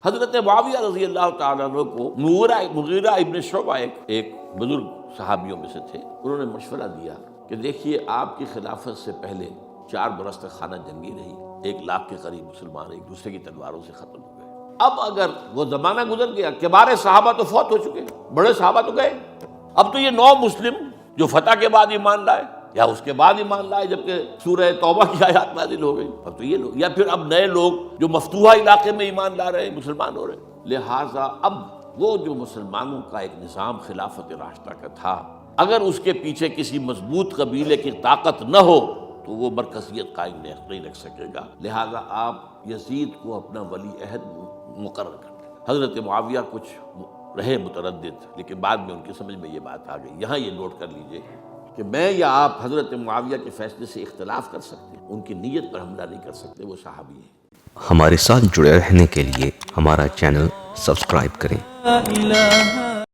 حضرت معاویہ رضی اللہ تعالیٰ عنہ کو مغیرہ ابن شعبہ ایک بزرگ صحابیوں میں سے تھے، انہوں نے مشورہ دیا کہ دیکھیے آپ کی خلافت سے پہلے 4 برس تک خانہ جنگی رہی، 1 لاکھ کے قریب مسلمان ایک دوسرے کی تلواروں سے ختم ہو گئے۔ اب اگر وہ زمانہ گزر گیا، کبار صحابہ تو فوت ہو چکے، بڑے صحابہ تو گئے، اب تو یہ نو مسلم جو فتح کے بعد ایمان لائے یا اس کے بعد ایمان لائے جبکہ سورہ توبہ کی آیات نازل ہو گئی، اب تو یہ لوگ، یا پھر اب نئے لوگ جو مفتوحہ علاقے میں ایمان لا رہے ہیں، مسلمان ہو رہے ہیں۔ لہٰذا اب وہ جو مسلمانوں کا ایک نظام خلافت راشدہ کا تھا، اگر اس کے پیچھے کسی مضبوط قبیلے کی طاقت نہ ہو تو وہ مرکزیت قائم نہیں رکھ سکے گا، لہٰذا آپ یزید کو اپنا ولی عہد مقرر کر دیں۔ حضرت معاویہ کچھ رہے متردد، لیکن بعد میں ان کی سمجھ میں یہ بات آ گئی۔ یہاں یہ نوٹ کر لیجئے کہ میں یا آپ حضرت معاویہ کے فیصلے سے اختلاف کر سکتے ہیں، ان کی نیت پر حملہ نہیں کر سکتے، وہ صحابی ہیں۔ ہمارے ساتھ جڑے رہنے کے لیے ہمارا چینل سبسکرائب کریں۔